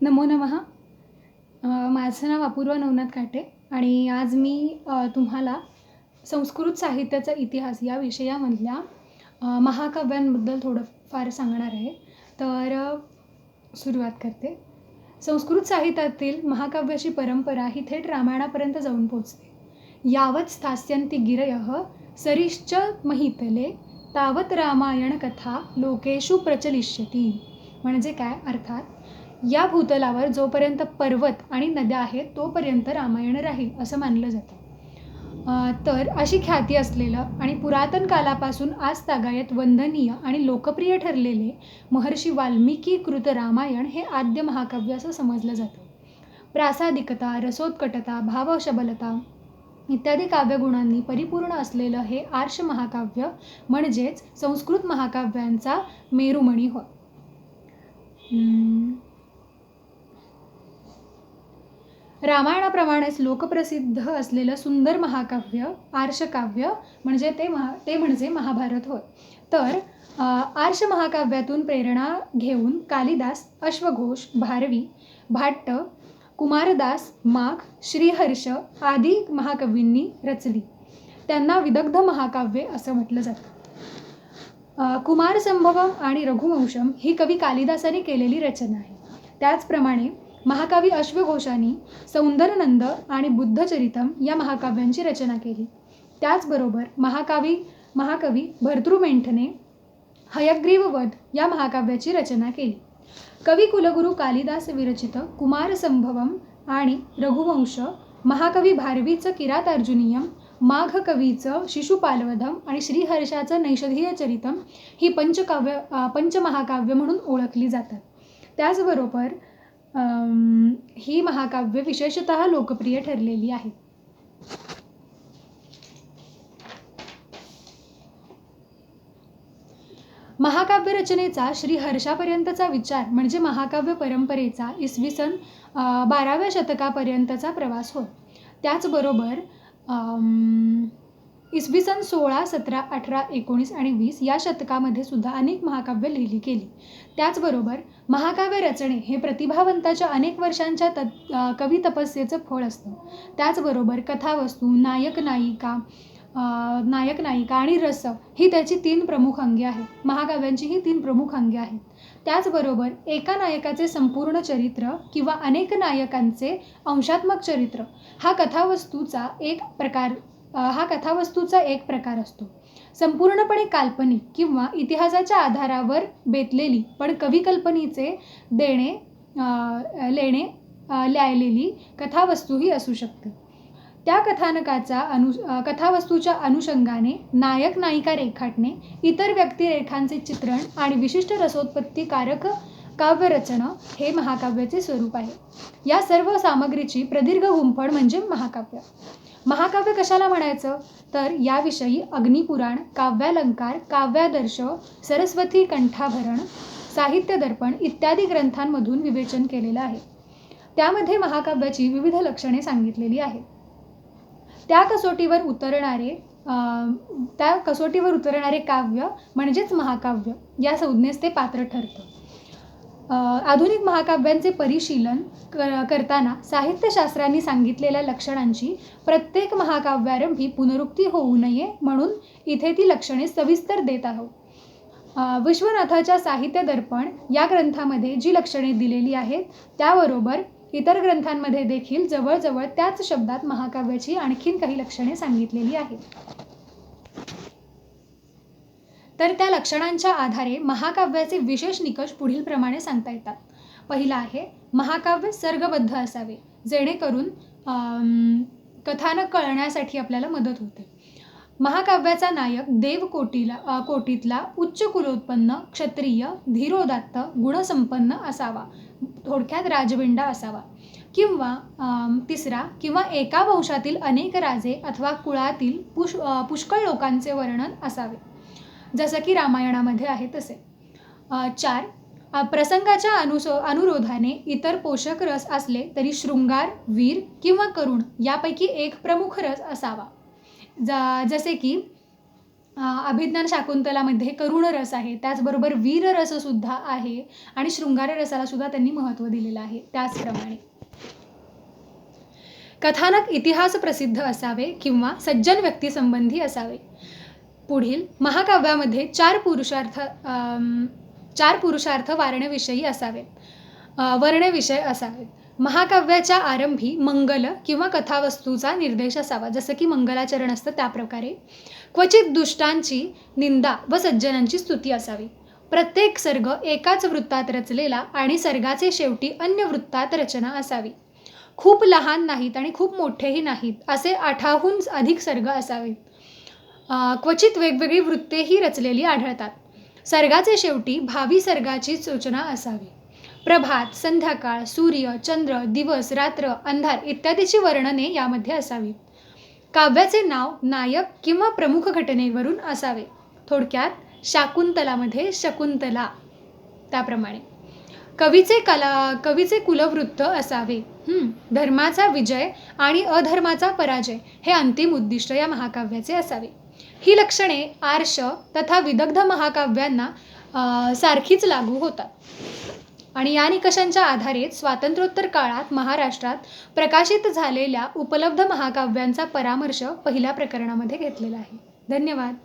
नमो नमः. माझं नाव अपूर्वा नवनाथ काटे आणि आज मी तुम्हाला संस्कृत साहित्याचा इतिहास या विषयामधल्या महाकाव्यांबद्दल थोडंफार सांगणार आहे. तर सुरुवात करते. संस्कृत साहित्यातील महाकाव्याची परंपरा ही थेट रामायणापर्यंत जाऊन पोचते. यावत स्थास्यन्ति गिरयः सरिश्च महितले तावत रामायण कथा लोकेषु प्रचलिष्यती. म्हणजे काय अर्थात, या भूतलावर जोपर्यंत पर्वत आणि नद्या आहेत तोपर्यंत रामायण राहील असं मानलं जातं. तर अशी ख्याती असलेलं आणि पुरातन कालापासून आज तागायत वंदनीय आणि लोकप्रिय ठरलेले महर्षी वाल्मिकी कृत रामायण हे आद्य महाकाव्य असं समजलं जातं. प्रासादिकता, रसोत्कटता, भावशबलता इत्यादी काव्यगुणांनी परिपूर्ण असलेलं हे आर्ष महाकाव्य म्हणजेच संस्कृत महाकाव्यांचा मेरुमणी होय. रामायणाप्रमाणेच लोकप्रसिद्ध असलेलं सुंदर महाकाव्य आर्षकाव्य म्हणजे ते म्हणजे महाभारत होय. तर आर्ष महाकाव्यातून प्रेरणा घेऊन कालिदास, अश्वघोष, भारवी, भाट्ट, कुमारदास, माघ, श्रीहर्ष आदी महाकवींनी रचली. त्यांना विदग्ध महाकाव्ये असं म्हटलं जातं. कुमारसंभवम आणि रघुवंशम ही कवी कालिदासाने केलेली रचना आहे. त्याचप्रमाणे महाकवी अश्वघोषांनी सौंदरनंद आणि बुद्धचरितम या महाकाव्यांची रचना केली. त्याचबरोबर महाकवी भर्तृमेंटने हयग्रीव वध या महाकाव्याची रचना केली. कवी कुलगुरू कालिदास विरचित कुमारसंभवम आणि रघुवंश, महाकवी भारवीचं किरातार्जुनीयम, माघ कवीचं शिशुपालवधम आणि श्रीहर्षाचं नैषधीय चरितम ही पंचमहाकाव्य म्हणून ओळखली जातात. त्याचबरोबर ही महाकाव्य विशेषतः लोकप्रिय ठरलेली आहेत. महाकाव्य रचनेचा श्रीहर्षापर्यंतचा विचार म्हणजे महाकाव्य परंपरेचा इसवी सन 12व्या शतकापर्यंतचा प्रवास होय. त्याचबरोबर इसवी सन 16, 17, 18, 19 आणि 20 या शतकामध्ये सुद्धा अनेक महाकाव्य लिहिली गेली. त्याचबरोबर महाकाव्य रचणे हे प्रतिभावंताच्या अनेक वर्षांच्या कवी तपस्येचं फळ असतं. त्याचबरोबर कथावस्तू, नायक नायिका आणि रस ही त्याची 3 प्रमुख अंगे आहेत. महाकाव्यांची ही 3 प्रमुख अंगे आहेत. त्याचबरोबर एका नायकाचे संपूर्ण चरित्र किंवा अनेक नायकांचे अंशात्मक चरित्र हा कथावस्तूचा एक प्रकार असतो. संपूर्णपणे काल्पनिक किंवा इतिहासाच्या आधारावर बेतलेली पण कविकल्पनेचे ल्यायलेली कथावस्तूही असू शकते. त्या कथावस्तूच्या अनुषंगाने नायक नायिका रेखाटणे, इतर व्यक्तिरेखांचे चित्रण आणि विशिष्ट रसोत्पत्तीकारक काव्य रचना हे महाकाव्याचे स्वरूप आहे. या सर्व सामग्रीची प्रदीर्घ गुंफण म्हणजे महाकाव्य. महाकाव्य कशाला म्हणायचं तर याविषयी अग्निपुराण, काव्यालंकार, काव्यादर्श, सरस्वती कंठाभरण, साहित्य दर्पण इत्यादी ग्रंथांमधून विवेचन केलेलं आहे. त्यामध्ये महाकाव्याची विविध लक्षणे सांगितलेली आहेत. त्या कसोटीवर उतरणारे काव्य म्हणजेच महाकाव्य या संज्ञेस ते पात्र ठरतं. आधुनिक महाकाव्यांचे परिशीलन करताना साहित्यशास्त्रांनी सांगितलेल्या लक्षणांची प्रत्येक महाकाव्यारंभी पुनरुक्ती होऊ नये म्हणून इथे ती लक्षणे सविस्तर देत आहोत. विश्वनाथाच्या साहित्य दर्पण या ग्रंथामध्ये जी लक्षणे दिलेली आहेत त्याबरोबर इतर ग्रंथांमध्ये देखील जवळजवळ त्याच शब्दात महाकाव्याची आणखीन काही लक्षणे सांगितलेली आहेत. तर त्या लक्षणांच्या आधारे महाकाव्याचे विशेष निकष पुढील प्रमाणे सांगता येतात. पहिला आहे, महाकाव्य सर्गबद्ध असावे जेणेकरून कथानक कळण्यासाठी आपल्याला मदत होते. महाकाव्याचा नायक कोटीतला उच्च कुलोत्पन्न, क्षत्रिय, धीरोदात्त, गुणसंपन्न असावा, थोडक्यात राजविंडा असावा. किंवा तिसरा, किंवा एका वंशातील अनेक राजे अथवा कुळातील पुष्कळ लोकांचे वर्णन असावे जसं की रामायणामध्ये आहे तसे. 4, प्रसंगाच्या अनुरोधाने इतर पोषक रस असले तरी शृंगार, वीर किंवा करुण यापैकी एक प्रमुख रस असावा. जसे की अभिज्ञान शाकुंतलामध्ये करुण रस आहे, त्याचबरोबर वीर रससुद्धा आहे आणि शृंगार रसाला सुद्धा त्यांनी महत्त्व दिलेलं आहे. त्याचप्रमाणे कथानक इतिहास प्रसिद्ध असावे किंवा सज्जन व्यक्तीसंबंधी असावे. पुढील महाकाव्यामध्ये चार पुरुषार्थ वर्णविषय असावेत. महाकाव्याच्या आरंभी मंगल किंवा कथावस्तूचा निर्देश असावा, जसं की मंगलाचरण असतं त्याप्रकारे. क्वचित दुष्टांची निंदा व सज्जनांची स्तुती असावी. प्रत्येक सर्ग एकाच वृत्तात रचलेला आणि सर्गाचे शेवटी अन्य वृत्तात रचना असावी. खूप लहान नाहीत आणि खूप मोठेही नाहीत असे 8हून अधिक सर्ग असावेत. क्वचित वेगवेगळी वृत्तेही रचलेली आढळतात. सर्गाचे शेवटी भावी सर्गाची सूचना असावी. प्रभात, संध्याकाळ, सूर्य, चंद्र, दिवस, रात्र, अंधार इत्यादीची वर्णने यामध्ये असावीत. काव्याचे नाव नायक किंवा प्रमुख घटनेवरून असावे. थोडक्यात शाकुंतलामध्ये शकुंतला त्याप्रमाणे. कवीचे कुलवृत्त असावे. धर्माचा विजय आणि अधर्माचा पराजय हे अंतिम उद्दिष्ट या महाकाव्याचे असावे. ही लक्षणे आर्ष तथा विदग्ध महाकाव्यांना सारखीच लागू होतात. आणि या निकषांच्या आधारे स्वातंत्र्योत्तर काळात महाराष्ट्रात प्रकाशित झालेल्या उपलब्ध महाकाव्यांचा परामर्श पहिल्या प्रकरणामध्ये घेतलेला आहे. धन्यवाद.